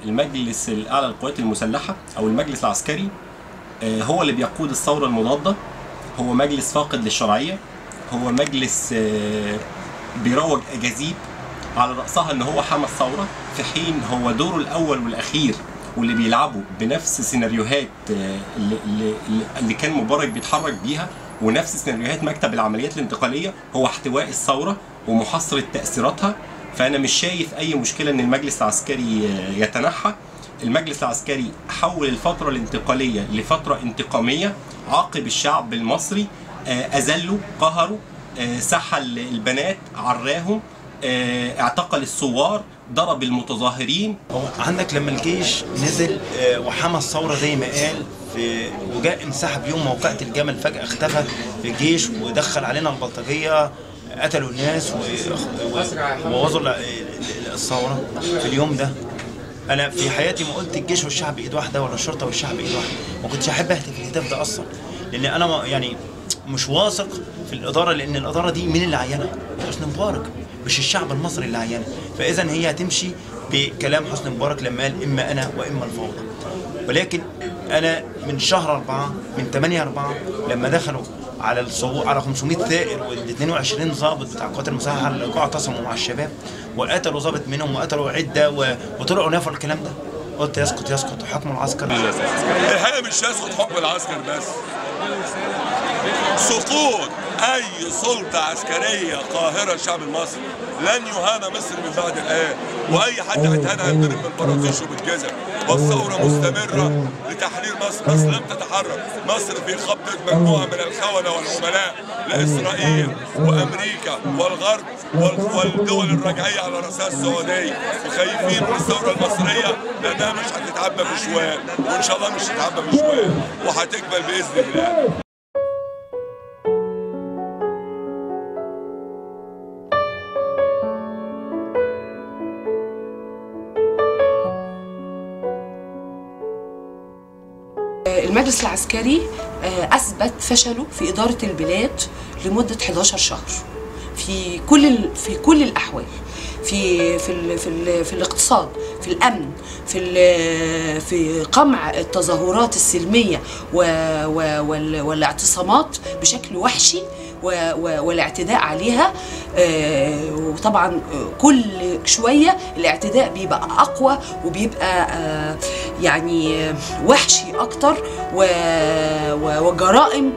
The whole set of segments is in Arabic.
المجلس الأعلى للقوات المسلحة أو المجلس العسكري هو اللي بيقود الثورة المضادة، هو مجلس فاقد للشرعية، هو مجلس بيروج أجاذيب على رأسها إن هو حمى الثورة، في حين هو دوره الأول والأخير واللي بيلعبوا بنفس سيناريوهات اللي كان مبارك بيتحرك بيها ونفس سيناريوهات مكتب العمليات الانتقالية هو احتواء الثورة ومحاصرة تأثيراتها. فأنا مش شايف أي مشكلة إن المجلس العسكري يتنحى. المجلس العسكري حول الفترة الانتقالية لفترة انتقامية، عاقب الشعب المصري، أذله، قهره، سحل البنات، عراهم، اعتقل الثوار، ضرب المتظاهرين. عندك لما الجيش نزل وحمى الثورة زي ما قال وجاء انسحب يوم موقعة الجمل، فجأة اختفى الجيش ودخل علينا البلطجية، قتلوا الناس وبوظوا الثورة في اليوم ده. أنا في حياتي ما قلت الجيش والشعب إيد واحدة ولا الشرطة والشعب إيد واحدة، ما كنتش أحب أهتف الهتاف ده أصلا، لأن أنا يعني مش واثق في الإدارة، لأن الإدارة دي مين اللي عينها؟ حسني مبارك، مش الشعب المصري اللي عينها. فإذا هي هتمشي بكلام حسني مبارك لما قال إما أنا وإما الفوضى. ولكن أنا من شهر 4 من 8/4 لما دخلوا على الصوت على 500 ثائر وال 22 ضابط بتاع القوات المسلحه اللي جوه اعتصموا مع الشباب وقتلوا ضابط منهم وقتلوا عده وطلعوا نفوا الكلام ده، قلت يسقط حكم العسكر. الحقيقه مش يسقط حكم العسكر بس، سقوط اي سلطه عسكريه قاهره الشعب المصري. لن يهان مصر من بعد الان، واي حد هيتهان هيتضرب من طراطيشه بالجزم. والثوره مستمره لتحرير مصر. مصر لم تتحرك، مصر في خبطه مجموعه من الخونه والعملاء لاسرائيل وامريكا والغرب والدول الراجعيه على راسها السعوديه، وخايفين من الثوره المصريه لانها مش هتتعبى بشوال، وان شاء الله مش هتتعبى بشوال وهتكمل باذن الله. المجلس العسكري أثبت فشله في إدارة البلاد لمدة 11 شهر في كل الأحوال، في الاقتصاد، في الأمن، في قمع التظاهرات السلمية والاعتصامات بشكل وحشي والاعتداء عليها. وطبعا كل شوية الاعتداء بيبقى أقوى وبيبقى يعني وحشي أكتر، وجرائم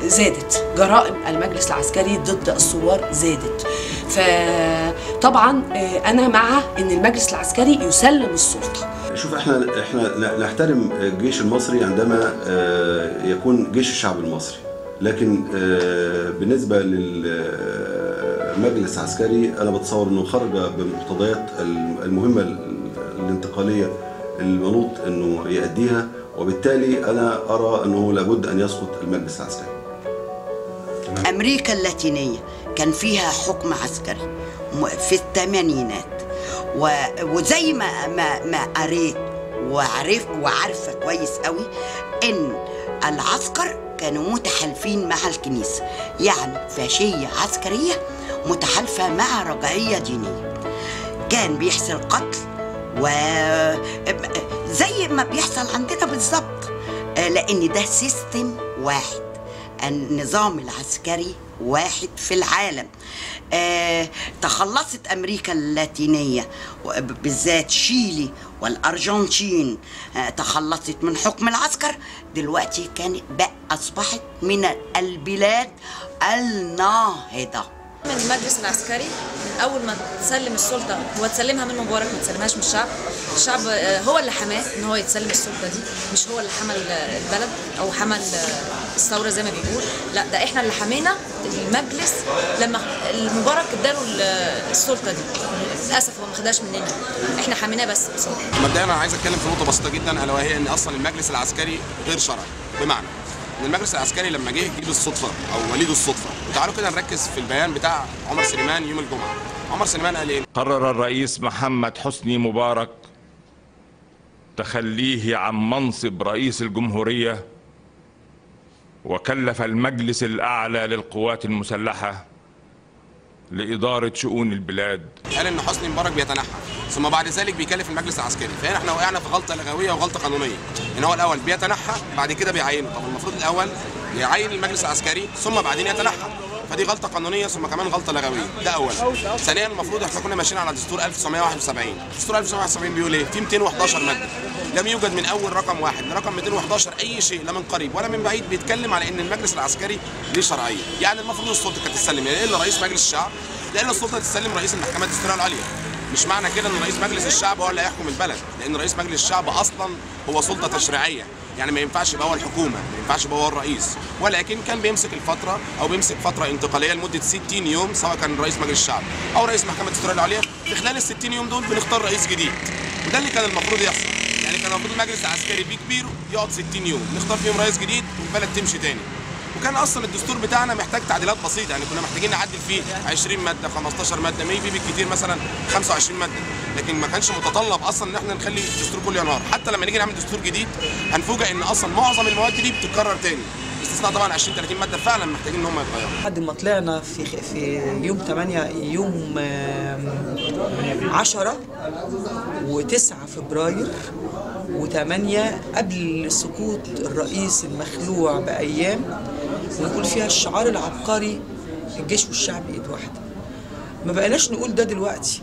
زادت، جرائم المجلس العسكري ضد الثوار زادت. فطبعا أنا مع إن المجلس العسكري يسلم السلطة. شوف، احنا نحترم الجيش المصري عندما يكون جيش الشعب المصري، لكن بالنسبة للمجلس العسكري أنا بتصور أنه خرج بمقتضيات المهمة الانتقالية المنوط أنه يؤديها، وبالتالي أنا أرى أنه لابد أن يسقط المجلس العسكري. أمريكا اللاتينية كان فيها حكم عسكري في الثمانينات، وزي ما قريت وعارفة كويس قوي إن العسكر كانوا متحالفين مع الكنيسة، يعني فاشية عسكرية متحالفة مع رجعية دينية. كان بيحصل قتل وزي ما بيحصل عندنا بالظبط، لأن ده سيستم واحد، النظام العسكري واحد في العالم. تخلصت أمريكا اللاتينية بالذات شيلي والأرجنتين تخلصت من حكم العسكر. دلوقتي أصبحت من البلاد الناهضة. من المجلس العسكري من اول ما تسلم السلطه، هو تسلمها من مبارك، ما تسلمهاش من الشعب. الشعب هو اللي حماه ان هو يتسلم السلطه دي، مش هو اللي حمى البلد او حمى الثوره زي ما بيقول. لا، ده احنا اللي حمينا المجلس لما المبارك اداله السلطه دي. للاسف هو ما خدهاش مننا، احنا حميناه بس بصراحه. مبدئيا انا عايز اتكلم في نقطه بسيطه جدا، الا وهي ان اصلا المجلس العسكري غير شرعي، بمعنى ان المجلس العسكري لما جه بالصدفه او وليد الصدفه. وتعالوا كده نركز في البيان بتاع عمر سليمان يوم الجمعه. عمر سليمان قال ايه؟ قرر الرئيس محمد حسني مبارك تخليه عن منصب رئيس الجمهوريه، وكلف المجلس الاعلى للقوات المسلحه لاداره شؤون البلاد. قال ان حسني مبارك بيتنحى. ثم بعد ذلك بيكلف المجلس العسكري. فهنا احنا وقعنا في غلطه لغويه وغلطه قانونيه، ان هو الاول بيتنحى بعد كده بيعينه. طب المفروض الاول يعين المجلس العسكري ثم بعدين يتنحى، فدي غلطه قانونيه ثم كمان غلطه لغويه. ده اولا. ثانيا المفروض احنا كنا ماشيين على دستور 1971. دستور 1971 بيقول ايه؟ في 211 ماده. لم يوجد من اول رقم 1 لرقم 211 اي شيء لا من قريب ولا من بعيد بيتكلم على ان المجلس العسكري ليه شرعيه. يعني المفروض السلطه كانت تسلم يا الا رئيس مجلس الشعب يا الا السلطه تسلم رئيس المحكمه الدستوريه العليا. مش معنى كده ان رئيس مجلس الشعب هو اللي هيحكم البلد، لان رئيس مجلس الشعب اصلا هو سلطه تشريعيه، يعني ما ينفعش يبقى هو الحكومه، ما ينفعش يبقى هو الرئيس، ولكن كان بيمسك الفتره او بيمسك فتره انتقاليه لمده 60 يوم سواء كان رئيس مجلس الشعب او رئيس محكمه الدستوريه العليا. في خلال ال 60 يوم دول بنختار رئيس جديد، وده اللي كان المفروض يحصل. يعني كان المفروض المجلس العسكري بكبيره يقعد 60 يوم نختار فيهم رئيس جديد والبلد تمشي تاني. وكان اصلا الدستور بتاعنا محتاج تعديلات بسيطه، يعني كنا محتاجين نعدل فيه 20 ماده 15 ماده ميبي بالكتير مثلا 25 ماده، لكن ما كانش متطلب اصلا ان احنا نخلي الدستور كله ينهار. حتى لما نيجي نعمل دستور جديد هنفوجئ ان اصلا معظم المواد دي بتتكرر تاني، باستثناء طبعا 20 30 ماده فعلا محتاجين ان هم يتغيروا. لحد ما طلعنا في يوم 8 يوم 10 و9 فبراير و8 قبل سقوط الرئيس المخلوع بأيام، ونقول فيها الشعار العبقري الجيش والشعب ايد واحده. ما بقيناش نقول ده دلوقتي،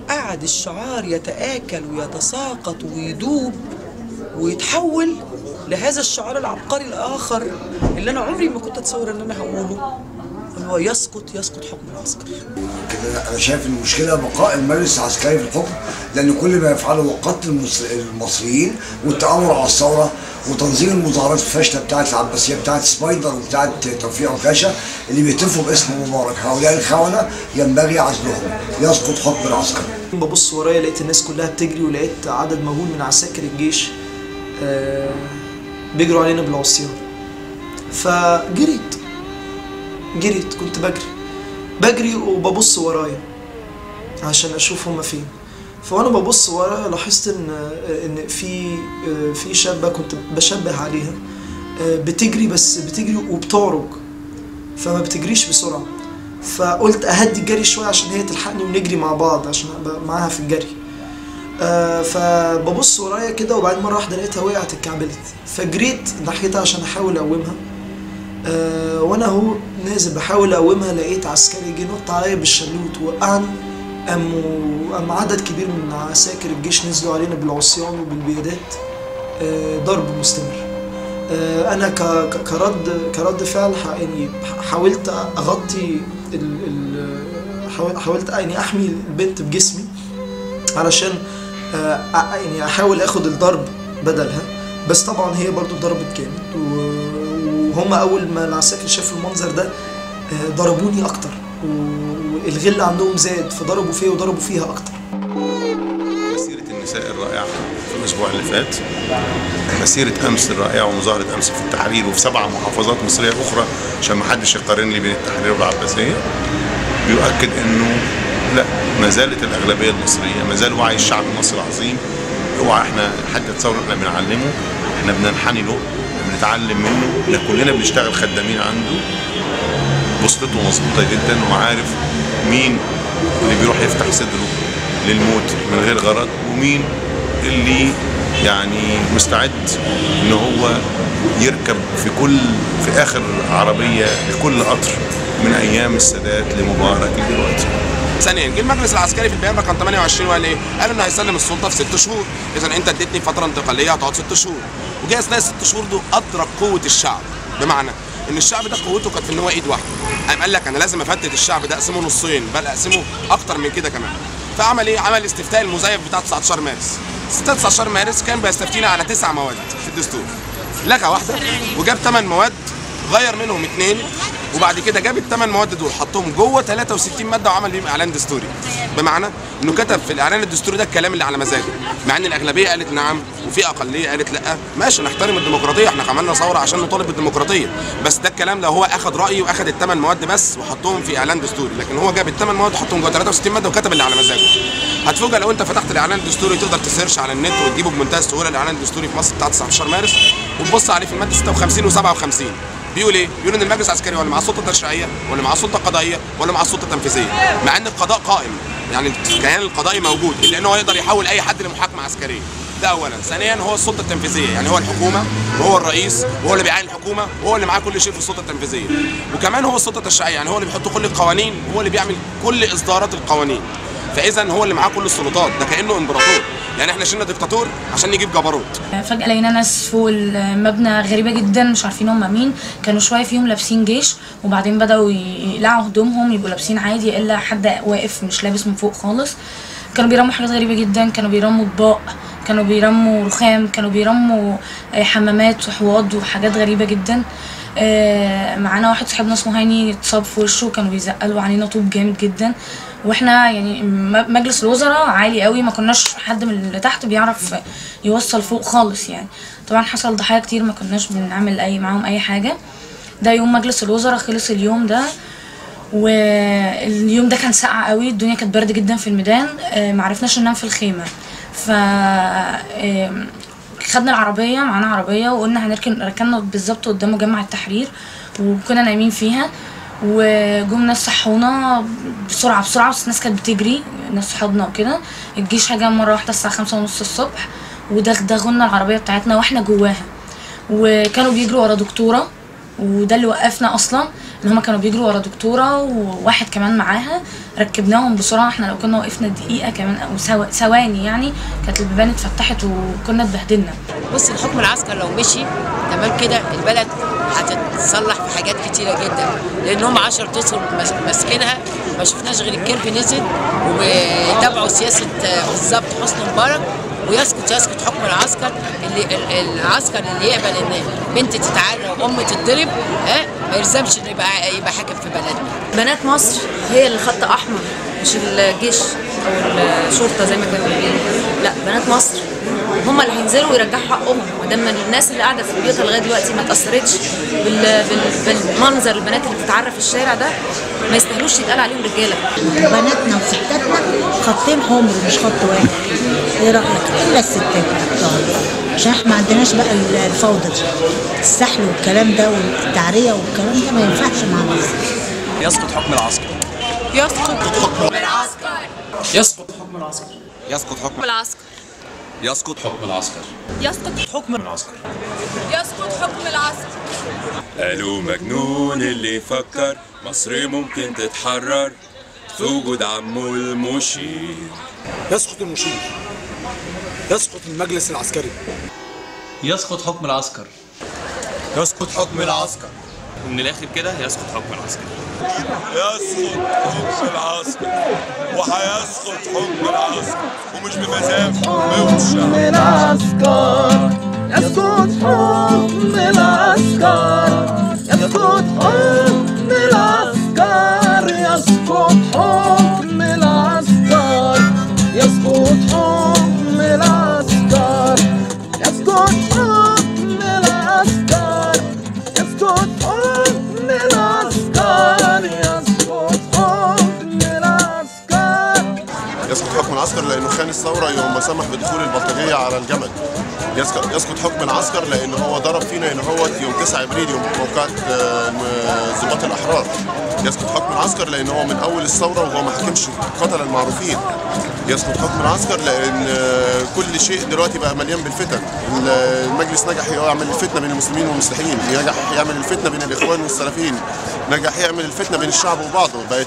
قعد الشعار يتآكل ويتساقط ويدوب ويتحول لهذا الشعار العبقري الآخر اللي أنا عمري ما كنت أتصور إن أنا هقوله، اللي هو يسقط حكم العسكر. كده أنا شايف المشكلة بقاء المجلس العسكري في الحكم، لأن كل ما يفعله هو قتل المصريين والتآمر على الثورة وتنظيم المظاهرات الفاشلة بتاعت العباسية بتاعت سبايدر وبتاعت توفيق عكاشة اللي بيهتفوا باسم مبارك. هؤلاء الخونة ينبغي عزلهم، يسقط حكم العسكر. ببص ورايا لقيت الناس كلها بتجري، ولقيت عدد مهول من عساكر الجيش بيجروا علينا بالعصيان. فجريت كنت بجري وببص ورايا عشان اشوف هما فين. فوانا ببص ورايا لاحظت ان في شابه كنت بشبه عليها بتجري، بس بتجري وبتعرج فما بتجريش بسرعه. فقلت اهدي الجري شويه عشان هي تلحقني ونجري مع بعض عشان ابقى معاها في الجري. فببص ورايا كده، وبعدين مره واحده لقيتها وقعت اتكعبلت، فجريت ناحيتها عشان احاول اقومها. وانا اهو نازل بحاول اقومها لقيت عسكري جه نط عليا بالشلوت وقعني. قام عدد كبير من عساكر الجيش نزلوا علينا بالعصيان وبالبيادات، ضرب مستمر. انا كرد فعل يعني حاولت اغطي حاولت يعني احمي البنت بجسمي علشان يعني احاول اخد الضرب بدلها، بس طبعا هي برضو ضربت جامد. وهم اول ما العساكر شافوا المنظر ده ضربوني اكتر، والغل عندهم زاد فضربوا فيا وضربوا فيها اكتر. مسيرة النساء الرائعة في الأسبوع اللي فات، مسيرة أمس الرائعة ومظاهرة أمس في التحرير وفي 7 محافظات مصرية أخرى عشان ما حدش يقارن لي بين التحرير والعباسية، بيؤكد إنه لا، ما زالت الأغلبية المصرية، ما زال وعي الشعب المصري العظيم. اوعى احنا حد تصور احنا بنعلمه، احنا بننحني له، بنتعلم منه، احنا كلنا بنشتغل خدامين عنده. بوصلته مظبوطة جدا وعارف مين اللي بيروح يفتح صدره للموت من غير غرض، ومين اللي يعني مستعد ان هو يركب في اخر عربية لكل قطر من ايام السادات لمبارك لدلوقتي. ثانيا جه المجلس العسكري في البيان رقم 28 وقال ايه؟ قال انه هيسلم السلطه في 6 شهور، اذا انت اديتني فتره انتقاليه هتقعد 6 شهور. وجه اثناء ال6 شهور دول ادرك قوه الشعب، بمعنى ان الشعب ده قوته كانت في ان هو ايد واحده. قال لك انا لازم افتت الشعب ده، اقسمه نصين، بل اقسمه اكتر من كده كمان. فعمل ايه؟ عمل استفتاء المزيف بتاع 19 مارس. استفتاء 19 مارس كان بيستفتينا على 9 مواد في الدستور. لغى واحده وجاب 8 مواد، غير منهم 2، وبعد كده جاب ال8 مواد دول حطهم جوه 63 ماده وعمل بيهم اعلان دستوري. بمعنى انه كتب في الاعلان الدستوري ده الكلام اللي على مزاجه، مع ان الاغلبيه قالت نعم وفي اقليه قالت لا. ماشي، نحترم الديمقراطيه، احنا عملنا ثوره عشان نطالب بالديمقراطيه، بس ده الكلام لو هو اخذ رايي واخذ ال8 مواد بس وحطهم في اعلان دستوري، لكن هو جاب ال8 مواد وحطهم جوه 63 ماده وكتب اللي على مزاجه. هتفوجئ لو انت فتحت الاعلان الدستوري، تقدر تسيرش على النت وتجيبه بمنتهى السهوله، الاعلان الدستوري في مصر بتاع 19 مارس، وتبص عليه في الماده 56 و57 بيقول ايه؟ بيقول ان المجلس العسكري ولا معاه سلطه تشريعيه ولا معاه سلطه قضائيه ولا معاه سلطه تنفيذيه، مع ان القضاء قائم، يعني الكيان القضائي موجود، الا انه يقدر يحول اي حد لمحاكمه عسكريه. ده اولا. ثانيا هو السلطه التنفيذيه، يعني هو الحكومه وهو الرئيس وهو اللي بيعين الحكومه وهو اللي معاه كل شيء في السلطه التنفيذيه. وكمان هو السلطه التشريعيه، يعني هو اللي بيحط كل القوانين وهو اللي بيعمل كل اصدارات القوانين. فاذا هو اللي معاه كل السلطات، ده كانه امبراطور. يعني احنا شلنا ديكتاتور عشان نجيب جبروت. فجاه لقينا ناس فوق المبنى غريبه جدا مش عارفين هم مين، كانوا شويه فيهم لابسين جيش وبعدين بداوا يقلعوا هدومهم يبقوا لابسين عادي الا حد واقف مش لابس من فوق خالص. كانوا بيرموا حاجات غريبه جدا، كانوا بيرموا اطباق، كانوا بيرموا رخام، كانوا بيرموا حمامات وحواض وحاجات غريبه جدا. معانا واحد صاحبنا اسمه هاني اتصاب في وشه، كانوا بيزقلوا علينا طوب جامد جدا. واحنا يعني مجلس الوزراء عالي قوي، ما كناش حد من اللي تحت بيعرف يوصل فوق خالص يعني. طبعا حصل ضحايا كتير، ما كناش بنعمل معاهم اي حاجه. ده يوم مجلس الوزراء خلص اليوم ده، واليوم ده كان ساقع قوي، الدنيا كانت برد جدا في الميدان، معرفناش ننام في الخيمه. ف خدنا العربيه، معانا عربيه وقلنا ركننا بالظبط قدام مجمع التحرير وكنا نايمين فيها. وجم ناس صحونا بسرعه بس الناس كانت بتجري، ناس صحابنا وكده. الجيش هجم مره واحده الساعه 5:30 الصبح ودغدغونا العربيه بتاعتنا واحنا جواها. وكانوا بيجروا ورا دكتوره، وده اللي وقفنا اصلا، ان هما كانوا بيجروا ورا دكتوره وواحد كمان معاها. ركبناهم بسرعه، احنا لو كنا وقفنا دقيقه كمان او ثواني يعني كانت البيبان اتفتحت وكنا اتبهدلنا. بص، الحكم العسكري لو مشي تمام كده البلد هتتصلح في حاجات كتيره جدا، لان هم 10 اشهر ماسكينها ما شفناش غير الكيرف نزل وتابعوا سياسه بالظبط حسني مبارك. ويسكت حكم العسكر، العسكر اللي يقبل ان بنت تتعرى وام تتضرب ما يلزمش انه يبقى حاكم في بلدنا. بنات مصر هي اللي خط احمر، مش الجيش او الشرطه زي ما كانوا بيقولوا. لا، بنات مصر هم اللي هينزلوا ويرجعوا حقهم، ودام الناس اللي قاعده في بيوتها لغايه دلوقتي ما اتاثرتش بالمنظر البنات اللي بتتعرى في الشارع ده، ما يستاهلوش يتقال عليهم رجاله. بناتنا وستاتنا خطين حمر مش خط واحد. ايه رايك؟ الا الستات عشان احنا ما عندناش بقى الفوضى دي، السحل والكلام ده والتعريه والكلام ده ما ينفعش مع مصر. يسقط حكم العسكر. يسقط حكم العسكر. يسقط حكم العسكر. يسقط حكم العسكر. يسقط حكم العسكر. يسقط حكم العسكر. يسقط حكم العسكر. قالوا مجنون اللي يفكر مصر ممكن تتحرر في وجود عمه المشير. يسقط المشير. يسقط المجلس العسكري. يسقط حكم العسكر. يسقط حكم العسكر. ومن الاخر كده يسقط حكم العسكر. يسقط حكم العسكر وهيسقط حكم العسكر، ومش بمزاج موت العسكر. يسقط حكم العسكر. يسقط حكم العسكر. يسقط حكم العسكر. يسقط حكم العسكر. يسقط حكم العسكر. يسقط حكم العسكر. يسقط حكم العسكر. يسقط حكم العسكر لانه خان الثوره يوم ما سمح بدخول البلطجيه على الجمل. يسقط حكم العسكر لان هو ضرب فينا ان هو يوم 9 ابريل يوم موقعة ضباط الاحرار. يسقط حكم العسكر لان هو من اول الثوره وهو ما حكمش القتله المعروفين. يسقط حكم العسكر لان كل شيء دلوقتي بقى مليان بالفتن. المجلس نجح يعمل الفتنه بين المسلمين والمسيحيين، نجح يعمل الفتنه بين الاخوان والسلفيين، نجح يعمل الفتنه بين الشعب وبعضه. بقت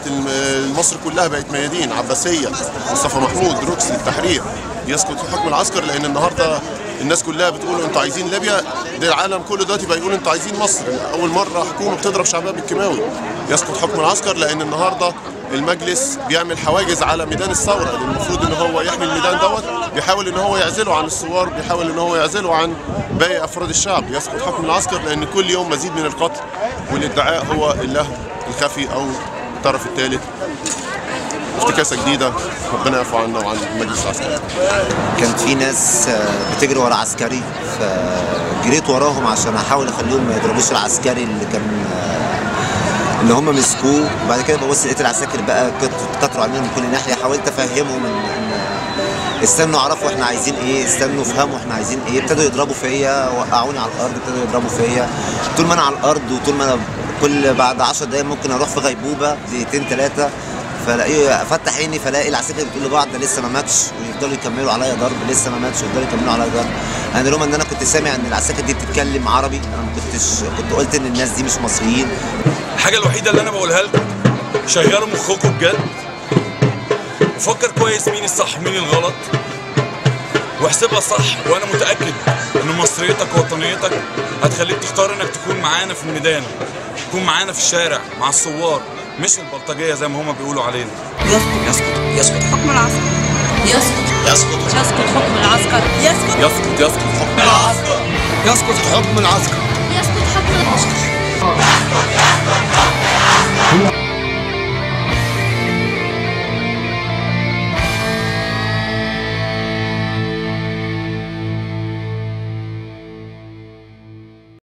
مصر كلها بقت ميادين، عباسيه، مصطفى محمود، روكسي، التحرير. يسقط حكم العسكر لان النهارده الناس كلها بتقول انتوا عايزين ليبيا، ده العالم كله دلوقتي بقى يقول انتوا عايزين مصر. اول مره حكومه بتضرب شعبها بالكيماوي. يسقط حكم العسكر لان النهارده المجلس بيعمل حواجز على ميدان الثوره، اللي المفروض ان هو يحمي الميدان دوت، بيحاول ان هو يعزله عن الثوار، بيحاول ان هو يعزله عن باقي افراد الشعب. يسقط حكم العسكر لان كل يوم مزيد من القتل، والادعاء هو اللهو الخفي او الطرف الثالث. افتكاسه جديده، ربنا يعفو عنا وعن المجلس العسكري. كان في ناس بتجري ورا عسكري، فجريت وراهم عشان احاول اخليهم ما يضربوش العسكري اللي هم مسكوه. وبعد كده ببص لقيت العساكر بقى كتروا علينا من كل ناحيه. حاولت افهمهم استنوا اعرفوا احنا عايزين ايه، استنوا افهموا احنا عايزين ايه. ابتدوا يضربوا فيا، وقعوني على الارض، ابتدوا يضربوا فيا. طول ما انا على الارض وطول ما انا كل بعد 10 دقايق ممكن اروح في غيبوبه دقيقتين 3، فلاقيه افتح عيني فلاقي العساكر بتقول لبعض ده لسه ما ماتش، ويفضلوا يكملوا عليا ضرب، لسه ما ماتش ويفضلوا يكملوا عليا ضرب. انا لولا ان انا كنت سامع ان العساكر دي بتتكلم عربي، انا ما كنت قلت ان الناس دي مش مصريين. الحاجه الوحيده اللي انا بقولها لكم، شغلوا مخكم بجد، وفكر كويس مين الصح ومين الغلط، واحسبها صح. وانا متاكد ان مصريتك ووطنيتك هتخليك تختار انك تكون معانا في الميدان، تكون معانا في الشارع مع الثوار، مش البلطجيه زي ما هما بيقولوا علينا. يسقط حكم العسكر. يسقط حكم العسكر. يسقط حكم العسكر. يسقط حكم العسكر.